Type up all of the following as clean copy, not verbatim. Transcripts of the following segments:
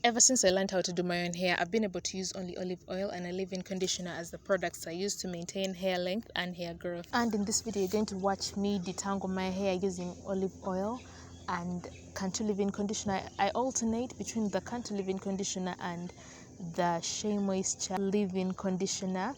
Ever since I learned how to do my own hair, I've been able to use only olive oil and a leave-in conditioner as the products I use to maintain hair length and hair growth. And in this video, you're going to watch me detangle my hair using olive oil and Cantu leave-in conditioner. I alternate between the Cantu leave-in conditioner and the Shea moisture leave-in conditioner.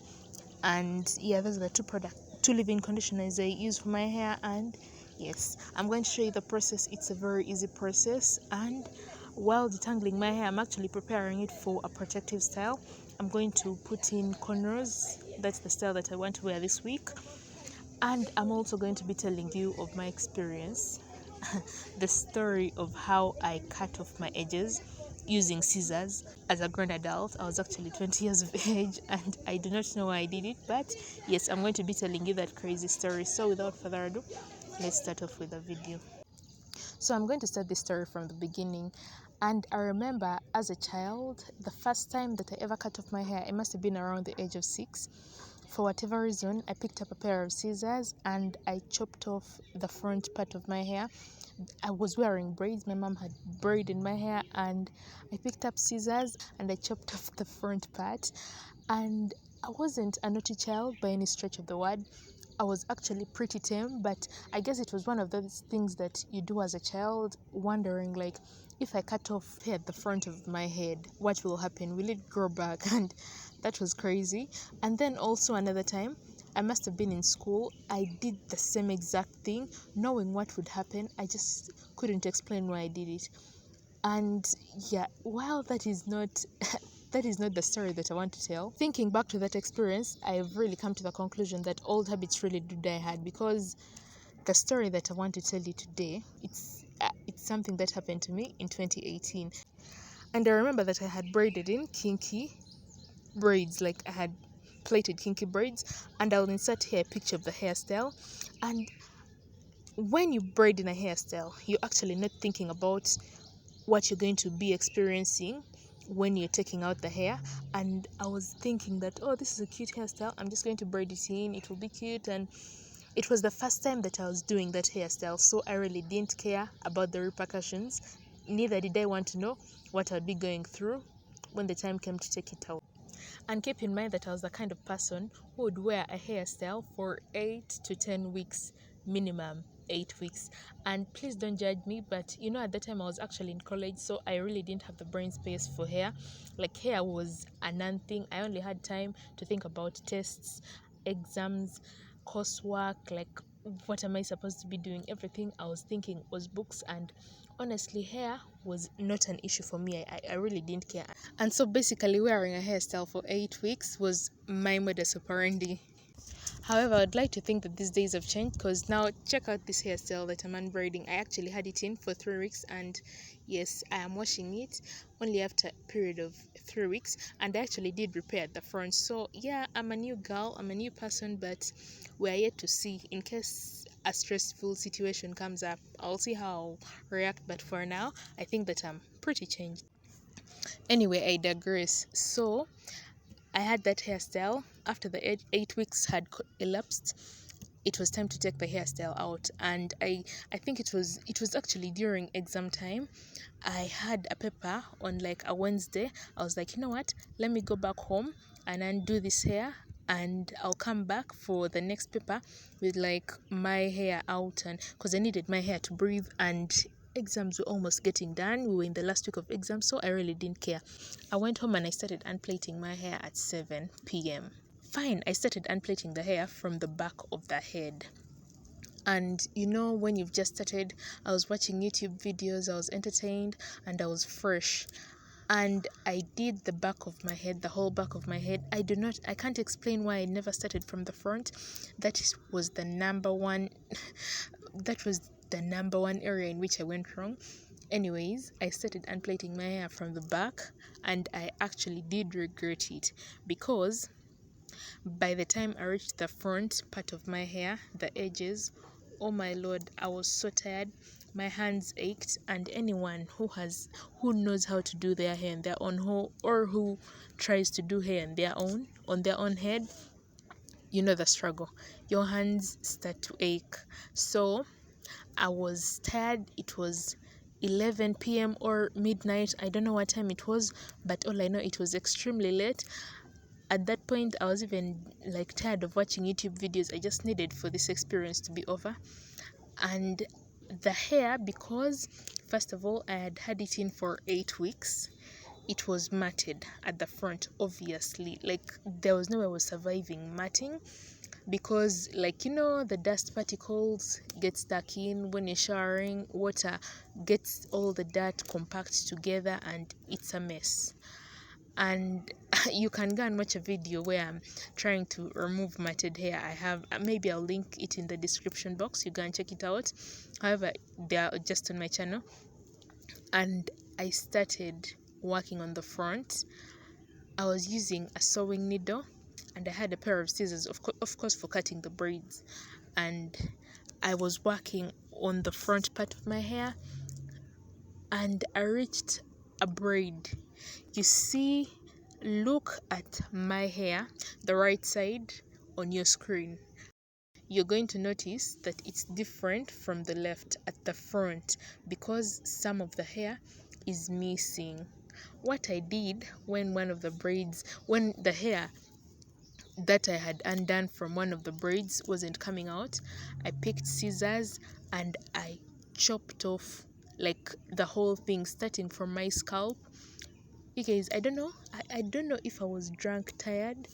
And yeah, those are the two leave-in conditioners I use for my hair. And yes, I'm going to show you the process. It's a very easy process. And while detangling my hair, I'm actually preparing it for a protective style. I'm going to put in cornrows. That's the style that I want to wear this week. And I'm also going to be telling you of my experience, the story of how I cut off my edges using scissors. As a grown adult, I was actually 20 years of age and I do not know why I did it, but yes, I'm going to be telling you that crazy story. So without further ado, let's start off with the video. So I'm going to start this story from the beginning. And I remember as a child, the first time that I ever cut off my hair, it must have been around the age of 6. For whatever reason, I picked up a pair of scissors and I chopped off the front part of my hair. I was wearing braids. My mom had braid in my hair, and I picked up scissors and I chopped off the front part. And I wasn't a naughty child by any stretch of the word. I was actually pretty tame, but I guess it was one of those things that you do as a child, wondering like, if I cut off hair at the front of my head, what will happen? Will it grow back? And that was crazy. And then also another time, I must have been in school. I did the same exact thing, knowing what would happen. I just couldn't explain why I did it. And yeah, while that is not that is not the story that I want to tell. Thinking back to that experience, I've really come to the conclusion that old habits really do die hard, because the story that I want to tell you today, it's something that happened to me in 2018. And I remember that I had braided in kinky braids, like I had plaited kinky braids, and I'll insert here a picture of the hairstyle. And when you braid in a hairstyle, you're actually not thinking about what you're going to be experiencing when you're taking out the hair. And I was thinking that, oh, this is a cute hairstyle, I'm just going to braid it in, it will be cute. And it was the first time that I was doing that hairstyle, so I really didn't care about the repercussions. Neither did I want to know what I'd be going through when the time came to take it out. And keep in mind that I was the kind of person who would wear a hairstyle for 8 to 10 weeks minimum. 8 weeks. And please don't judge me, but you know, at that time I was actually in college, so I really didn't have the brain space for hair. Like, hair was a non-thing. I only had time to think about tests, exams, coursework, like what am I supposed to be doing. Everything I was thinking was books, and honestly, hair was not an issue for me. I really didn't care. And so basically, wearing a hairstyle for 8 weeks was my modus operandi. However, I'd like to think that these days have changed, because now check out this hairstyle that I'm unbraiding. I actually had it in for 3 weeks, and yes, I am washing it only after a period of 3 weeks, and I actually did repair at the front. So yeah, I'm a new girl, I'm a new person, but we're yet to see. In case a stressful situation comes up, I'll see how I'll react, but for now, I think that I'm pretty changed. Anyway, I digress. So I had that hairstyle. After the 8 weeks had elapsed, it was time to take the hairstyle out. And I think it was actually during exam time. I had a paper on like a Wednesday. I was like, you know what? Let me go back home and undo this hair, and I'll come back for the next paper with like my hair out, and because I needed my hair to breathe, and exams were almost getting done. We were in the last week of exams, so I really didn't care. I went home and I started unplaiting my hair at 7 p.m. Fine, I started unplaiting the hair from the back of the head. And you know, when you've just started, I was watching YouTube videos, I was entertained, and I was fresh. And I did the back of my head, the whole back of my head. I can't explain why I never started from the front. That was the number one area in which I went wrong. Anyways, I started unplaiting my hair from the back, and I actually did regret it, because by the time I reached the front part of my hair, the edges, oh my lord, I was so tired. My hands ached, and anyone who knows how to do their hair on their own, or who tries to do hair on their own head, you know the struggle. Your hands start to ache. So I was tired. It was 11 p.m. or midnight. I don't know what time it was, but all I know, it was extremely late. At that point, I was even like tired of watching YouTube videos. I just needed for this experience to be over. And the hair, because first of all, I had it in for 8 weeks, it was matted at the front, obviously. Like, there was no way I was surviving matting, because, like, you know, the dust particles get stuck in when you're showering, water gets all the dirt compact together, and it's a mess. And you can go and watch a video where I'm trying to remove matted hair. I have, maybe I'll link it in the description box, you go and check it out. However, they are just on my channel. And I started working on the front. I was using a sewing needle, and I had a pair of scissors, of course, for cutting the braids. And I was working on the front part of my hair, and I reached a braid. You see, look at my hair, the right side on your screen. You're going to notice that it's different from the left at the front, because some of the hair is missing. What I did when when the hair that I had undone from one of the braids wasn't coming out, I picked scissors and I chopped off like the whole thing, starting from my scalp. You guys, I don't know. I don't know if I was drunk, tired.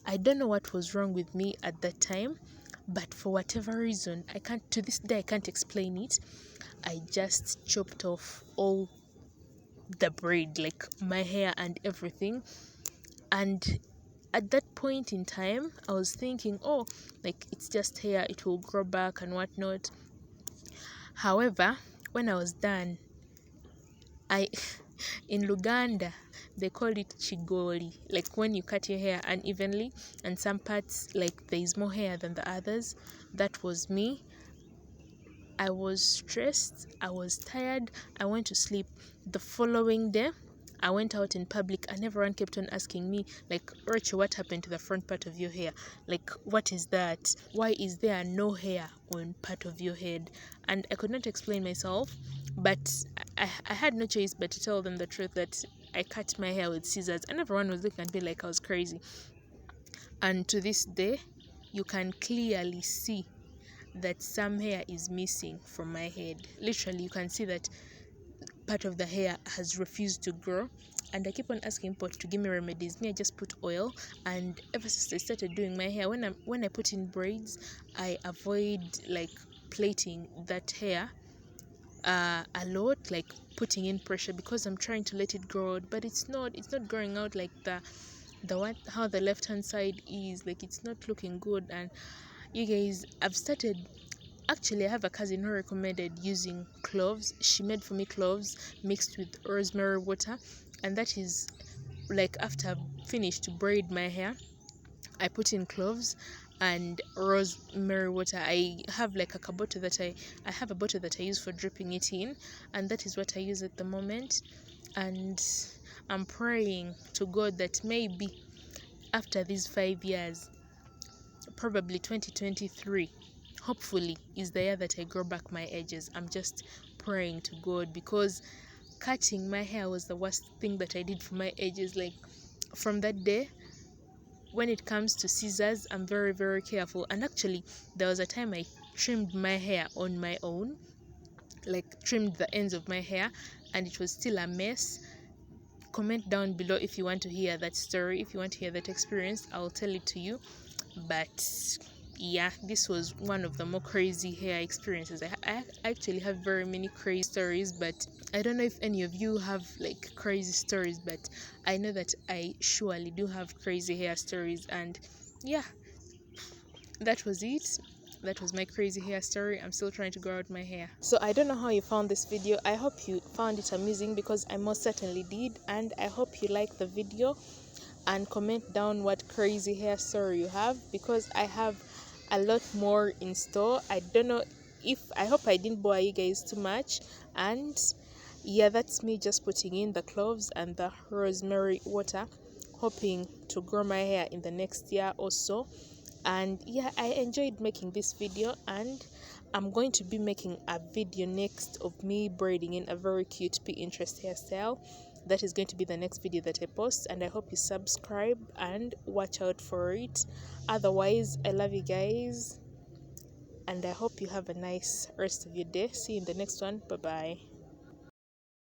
I don't know what was wrong with me at that time, but for whatever reason, to this day, I can't explain it. I just chopped off all the braid, like my hair and everything. And at that point in time, I was thinking, oh, like, it's just hair, it will grow back and whatnot. However, when I was done, in Luganda, they call it chigoli, like when you cut your hair unevenly and some parts, like, there is more hair than the others. That was me. I was stressed, I was tired, I went to sleep. The following day, I went out in public and everyone kept on asking me, like, Rachel, what happened to the front part of your hair? Like, what is that? Why is there no hair on part of your head? And I could not explain myself, but I had no choice but to tell them the truth, that I cut my hair with scissors, and everyone was looking at me like I was crazy. And to this day, you can clearly see that some hair is missing from my head. Literally, you can see that part of the hair has refused to grow. And I keep on asking people to give me remedies. I just put oil, and ever since I started doing my hair, when I put in braids, I avoid like plaiting that hair a lot, like putting in pressure, because I'm trying to let it grow out, but it's not growing out like the one how the left hand side is. Like, it's not looking good. And you guys, actually, I have a cousin who recommended using cloves. She made for me cloves mixed with rosemary water, and that is, like, after I've finished to braid my hair, I put in cloves and rosemary water. I have like a bottle that I have a bottle that I use for dripping it in, and that is what I use at the moment. And I'm praying to God that maybe after these 5 years, probably 2023, hopefully, is the year that I grow back my edges. I'm just praying to God, because cutting my hair was the worst thing that I did for my edges. Like, from that day, when it comes to scissors, I'm very, very careful. And actually, there was a time I trimmed my hair on my own, like trimmed the ends of my hair, and it was still a mess. Comment down below if you want to hear that story, if you want to hear that experience. I'll tell it to you. But yeah, this was one of the more crazy hair experiences. I actually have very many crazy stories, but I don't know if any of you have like crazy stories, but I know that I surely do have crazy hair stories. And yeah, that was it. That was my crazy hair story. I'm still trying to grow out my hair. So I don't know how you found this video. I hope you found it amusing, because I most certainly did. And I hope you liked the video, and comment down what crazy hair story you have, because I have a lot more in store. I don't know I hope I didn't bore you guys too much. And yeah, that's me just putting in the cloves and the rosemary water, hoping to grow my hair in the next year or so. And yeah, I enjoyed making this video, and I'm going to be making a video next of me braiding in a very cute Pinterest hairstyle. That is going to be the next video that I post, and I hope you subscribe and watch out for it. Otherwise, I love you guys, and I hope you have a nice rest of your day. See you in the next one. Bye bye.